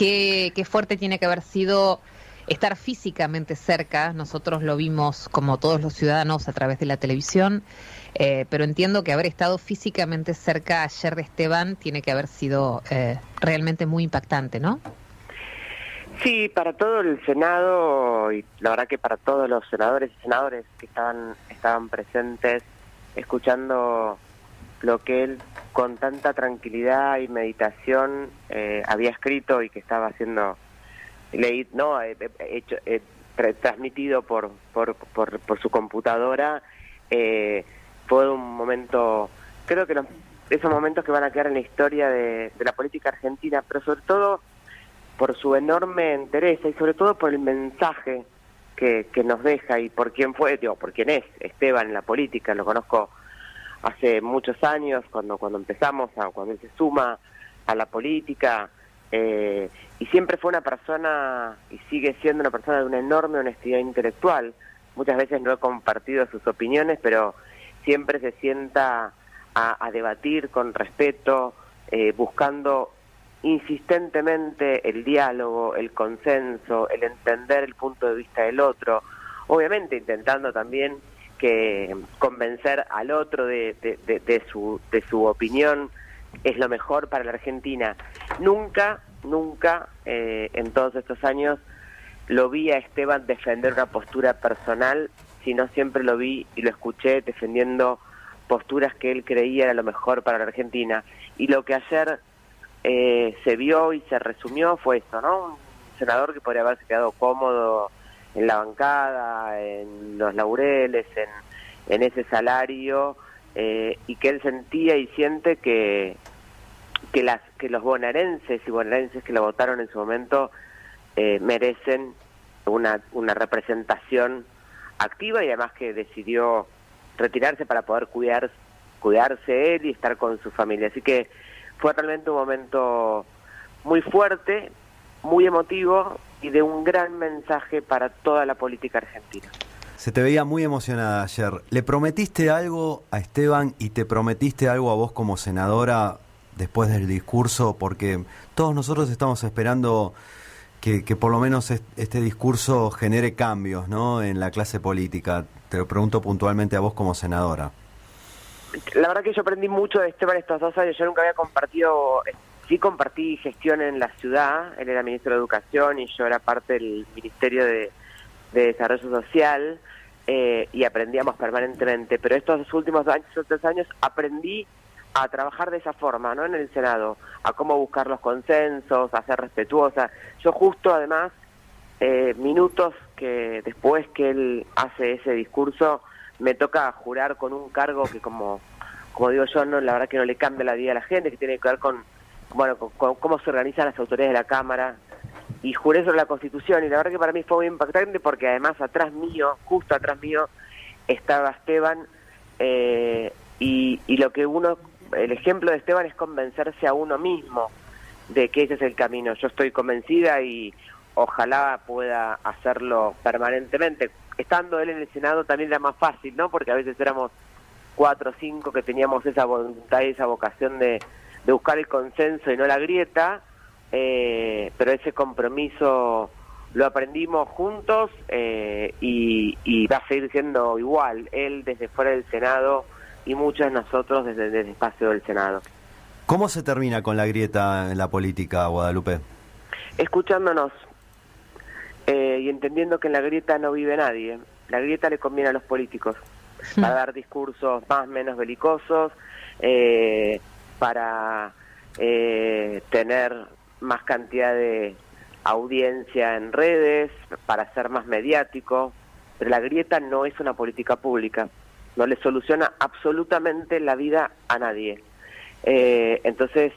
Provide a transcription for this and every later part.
Qué fuerte tiene que haber sido estar físicamente cerca. Nosotros lo vimos como todos los ciudadanos a través de la televisión, pero entiendo que haber estado físicamente cerca ayer de Esteban tiene que haber sido realmente muy impactante, ¿no? Sí, para todo el Senado y la verdad que para todos los senadores y senadores que estaban presentes escuchando lo que él con tanta tranquilidad y meditación había escrito y que estaba haciendo transmitido por su computadora, fue un momento, creo que esos momentos que van a quedar en la historia de la política argentina, pero sobre todo por su enorme entereza y sobre todo por el mensaje que nos deja y por quién por quién es Esteban en la política. Lo conozco hace muchos años, cuando empezamos, cuando él se suma a la política, y siempre fue una persona, y sigue siendo una persona de una enorme honestidad intelectual. Muchas veces no he compartido sus opiniones, pero siempre se sienta a debatir con respeto, buscando insistentemente el diálogo, el consenso, el entender el punto de vista del otro, obviamente intentando también que convencer al otro de su opinión es lo mejor para la Argentina. Nunca en todos estos años lo vi a Esteban defender una postura personal, sino siempre lo vi y lo escuché defendiendo posturas que él creía era lo mejor para la Argentina. Y lo que ayer se vio y se resumió fue eso, ¿no? Un senador que podría haberse quedado cómodo en la bancada, en los laureles, en ese salario, y que él sentía y siente que los bonaerenses y bonaerenses que lo votaron en su momento merecen una representación activa, y además que decidió retirarse para poder cuidarse él y estar con su familia. Así que fue realmente un momento muy fuerte, muy emotivo y de un gran mensaje para toda la política argentina. Se te veía muy emocionada ayer. ¿Le prometiste algo a Esteban y te prometiste algo a vos como senadora después del discurso? Porque todos nosotros estamos esperando que por lo menos este discurso genere cambios, ¿no?, en la clase política. Te lo pregunto puntualmente a vos como senadora. La verdad que yo aprendí mucho de Esteban estos 2 años. Yo nunca había compartido, sí compartí gestión en la ciudad. Él era ministro de Educación y yo era parte del Ministerio de Desarrollo Social, y aprendíamos permanentemente. Pero estos últimos 3 años aprendí a trabajar de esa forma, ¿no?, en el Senado, a cómo buscar los consensos, a ser respetuosa. Yo justo además, minutos que después que él hace ese discurso, me toca jurar con un cargo que como digo yo, no, la verdad que no le cambia la vida a la gente, que tiene que ver con cómo se organizan las autoridades de la Cámara, y juré sobre la Constitución, y la verdad que para mí fue muy impactante porque además atrás mío, justo atrás mío, estaba Esteban, y el ejemplo de Esteban es convencerse a uno mismo de que ese es el camino. Yo estoy convencida y ojalá pueda hacerlo permanentemente. Estando él en el Senado también era más fácil, ¿no?, porque a veces éramos 4 o 5 que teníamos esa voluntad y esa vocación de buscar el consenso y no la grieta, pero ese compromiso lo aprendimos juntos, y va a seguir siendo igual, él desde fuera del Senado y muchos de nosotros desde el espacio del Senado. ¿Cómo se termina con la grieta en la política, Guadalupe? Escuchándonos, y entendiendo que en la grieta no vive nadie. La grieta le conviene a los políticos para dar discursos más o menos belicosos, para tener más cantidad de audiencia en redes, para ser más mediático, pero la grieta no es una política pública, no le soluciona absolutamente la vida a nadie. Entonces,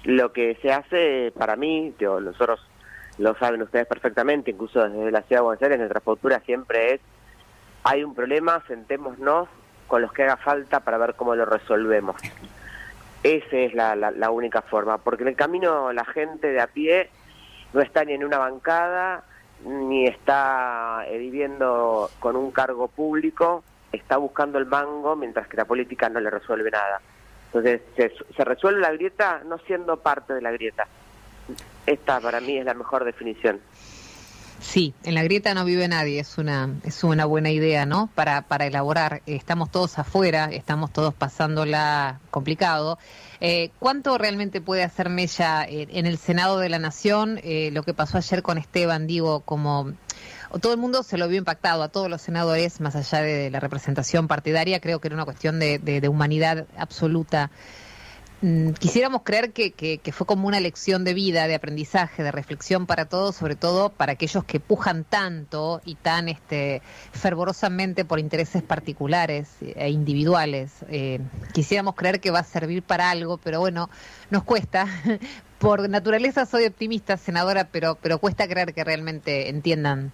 lo que se hace para mí, nosotros lo saben ustedes perfectamente, incluso desde la Ciudad de Buenos Aires, nuestra postura siempre es: hay un problema, sentémonos con los que haga falta para ver cómo lo resolvemos. Esa es la única forma, porque en el camino la gente de a pie no está ni en una bancada, ni está viviendo con un cargo público, está buscando el mango, mientras que la política no le resuelve nada. Entonces se resuelve la grieta no siendo parte de la grieta. Esta para mí es la mejor definición. Sí, en la grieta no vive nadie, es una buena idea, ¿no? Para elaborar. Estamos todos afuera, estamos todos pasándola complicado. ¿Cuánto realmente puede hacer mella en el Senado de la Nación? Lo que pasó ayer con Esteban, digo, como todo el mundo se lo vio impactado, a todos los senadores, más allá de la representación partidaria, creo que era una cuestión de humanidad absoluta. Quisiéramos creer que fue como una lección de vida, de aprendizaje, de reflexión para todos, sobre todo para aquellos que pujan tanto y tan fervorosamente por intereses particulares e individuales. Quisiéramos creer que va a servir para algo, pero bueno, nos cuesta. Por naturaleza soy optimista, senadora, pero cuesta creer que realmente entiendan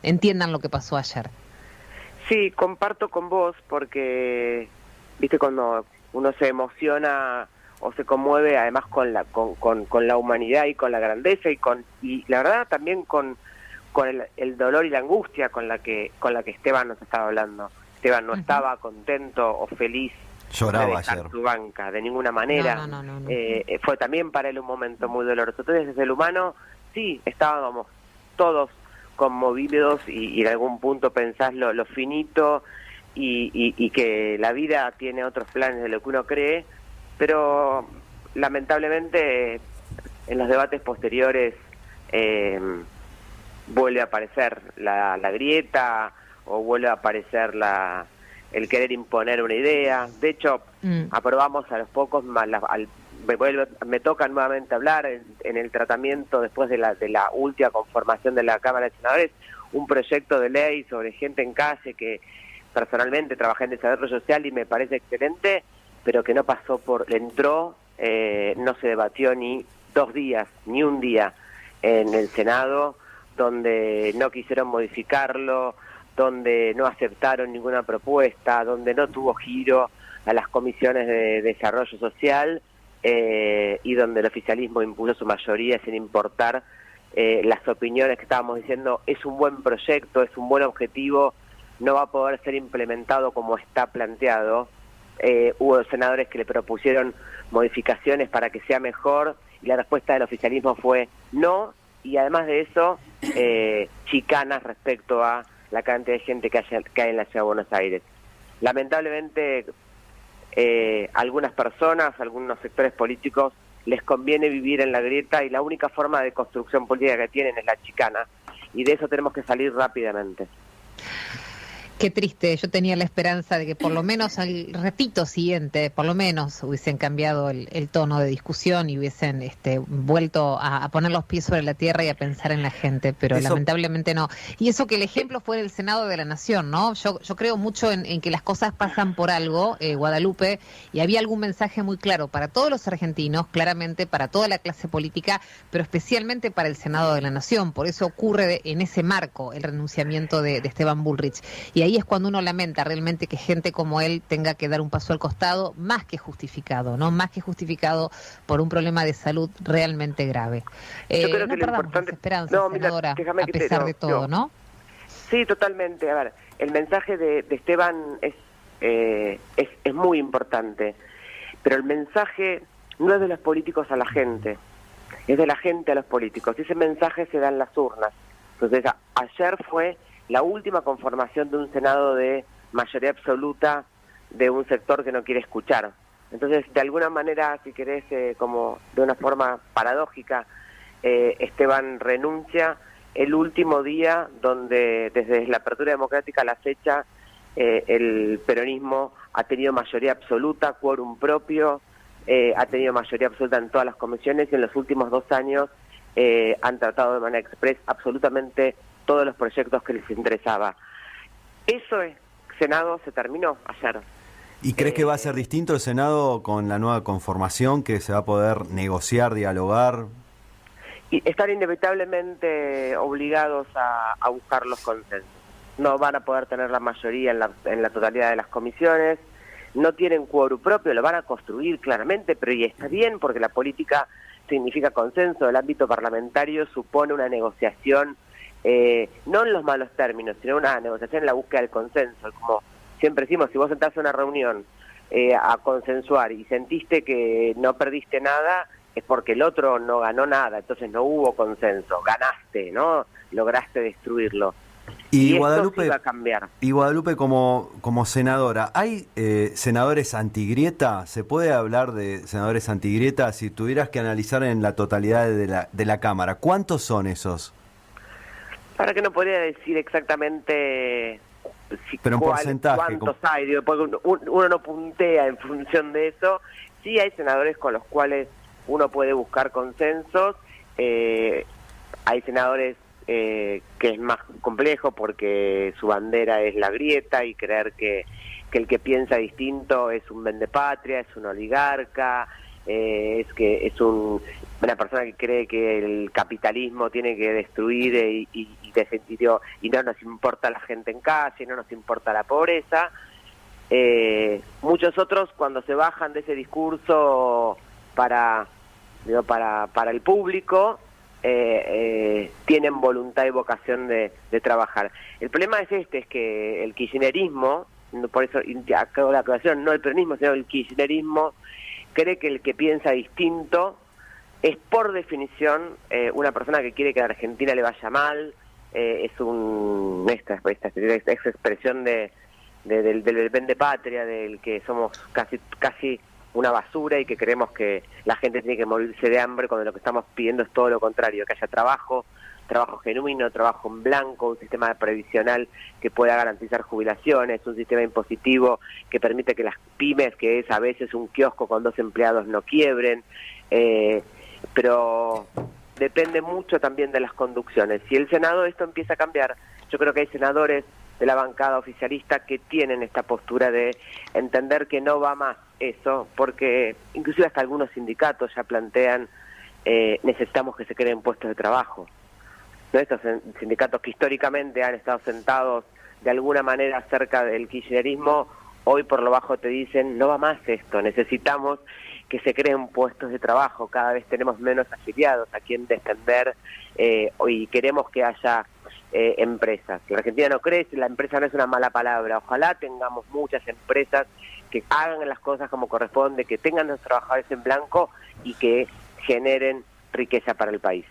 lo que pasó ayer. Sí, comparto con vos porque, viste, cuando uno se emociona o se conmueve además con la humanidad y con la grandeza y la verdad también con el dolor y la angustia con la que Esteban nos estaba hablando. Esteban no estaba contento o feliz. Lloraba de dejar ayer. su banca, de ninguna manera. No. Fue también para él un momento muy doloroso. Entonces, desde el humano, sí, estábamos todos conmovidos y en algún punto pensás lo finito y que la vida tiene otros planes de lo que uno cree, pero lamentablemente en los debates posteriores vuelve a aparecer la grieta o vuelve a aparecer el querer imponer una idea. De hecho, aprobamos a los pocos, me toca nuevamente hablar en el tratamiento después de la última conformación de la Cámara de Senadores, un proyecto de ley sobre gente en calle que personalmente trabajé en desarrollo social y me parece excelente, pero que no pasó entró, no se debatió ni 2 días, ni un día en el Senado, donde no quisieron modificarlo, donde no aceptaron ninguna propuesta, donde no tuvo giro a las comisiones de desarrollo social y donde el oficialismo impuso su mayoría sin importar las opiniones que estábamos diciendo. Es un buen proyecto, es un buen objetivo, no va a poder ser implementado como está planteado. Hubo senadores que le propusieron modificaciones para que sea mejor y la respuesta del oficialismo fue no, y además de eso chicanas respecto a la cantidad de gente que hay en la ciudad de Buenos Aires. Lamentablemente, algunas personas, algunos sectores políticos, les conviene vivir en la grieta y la única forma de construcción política que tienen es la chicana. Y de eso tenemos que salir rápidamente. Qué triste, yo tenía la esperanza de que por lo menos al ratito siguiente, por lo menos hubiesen cambiado el tono de discusión y hubiesen vuelto a poner los pies sobre la tierra y a pensar en la gente, pero lamentablemente no. Y eso que el ejemplo fue el Senado de la Nación, ¿no? Yo creo mucho en que las cosas pasan por algo, Guadalupe, y había algún mensaje muy claro para todos los argentinos, claramente para toda la clase política, pero especialmente para el Senado de la Nación. Por eso ocurre en ese marco el renunciamiento de Esteban Bullrich. Y ahí es cuando uno lamenta realmente que gente como él tenga que dar un paso al costado, más que justificado, ¿no? Más que justificado por un problema de salud realmente grave. Yo creo no que lo perdamos importante... las esperanzas, senadora, a pesar de todo, ¿no? Sí, totalmente. A ver, el mensaje de Esteban es muy importante, pero el mensaje no es de los políticos a la gente, es de la gente a los políticos. Y ese mensaje se da en las urnas. Entonces, ayer fue la última conformación de un Senado de mayoría absoluta de un sector que no quiere escuchar. Entonces, de alguna manera, si querés, como de una forma paradójica, Esteban renuncia el último día donde, desde la apertura democrática a la fecha, el peronismo ha tenido mayoría absoluta, quórum propio, ha tenido mayoría absoluta en todas las comisiones y en los últimos 2 años han tratado de manera express absolutamente todos los proyectos que les interesaba. Eso Senado se terminó ayer. ¿Y crees que va a ser distinto el Senado con la nueva conformación, que se va a poder negociar, dialogar? Y están inevitablemente obligados a buscar los consensos. No van a poder tener la mayoría en la totalidad de las comisiones, no tienen quórum propio, lo van a construir claramente, pero y está bien porque la política significa consenso. El ámbito parlamentario supone una negociación, no en los malos términos, sino una negociación en la búsqueda del consenso. Como siempre decimos, si vos sentás a una reunión a consensuar y sentiste que no perdiste nada, es porque el otro no ganó nada, entonces no hubo consenso, ganaste, ¿no? Lograste destruirlo. Y Guadalupe, esto sí va a cambiar. Y Guadalupe, como senadora, ¿hay senadores antigrieta? ¿Se puede hablar de senadores antigrieta si tuvieras que analizar en la totalidad de la Cámara? ¿Cuántos son esos? Para que no podría decir exactamente pero en porcentaje, cuántos hay, digo, porque uno no puntea en función de eso. Sí hay senadores con los cuales uno puede buscar consensos, hay senadores que es más complejo porque su bandera es la grieta y creer que el que piensa distinto es un vendepatria, es un oligarca, es una persona que cree que el capitalismo tiene que destruir y no nos importa la gente en calle, no nos importa la pobreza. Muchos otros, cuando se bajan de ese discurso para el público, tienen voluntad y vocación de trabajar. El problema es que el kirchnerismo, por eso acabo la aclaración, no el peronismo, sino el kirchnerismo, cree que el que piensa distinto es por definición una persona que quiere que a Argentina le vaya mal, es esta expresión del vendepatria, del que somos casi una basura y que creemos que la gente tiene que morirse de hambre, cuando lo que estamos pidiendo es todo lo contrario, que haya trabajo genuino, trabajo en blanco, un sistema previsional que pueda garantizar jubilaciones, un sistema impositivo que permite que las pymes, que es a veces un kiosco con 2 empleados, no quiebren, pero depende mucho también de las conducciones. Si el Senado esto empieza a cambiar, yo creo que hay senadores de la bancada oficialista que tienen esta postura de entender que no va más eso, porque inclusive hasta algunos sindicatos ya plantean necesitamos que se creen puestos de trabajo, ¿no? Estos sindicatos que históricamente han estado sentados de alguna manera cerca del kirchnerismo, hoy por lo bajo te dicen no va más esto, necesitamos que se creen puestos de trabajo, cada vez tenemos menos afiliados a quien defender y queremos que haya empresas. La Argentina no crece, la empresa no es una mala palabra, ojalá tengamos muchas empresas que hagan las cosas como corresponde, que tengan a los trabajadores en blanco y que generen riqueza para el país.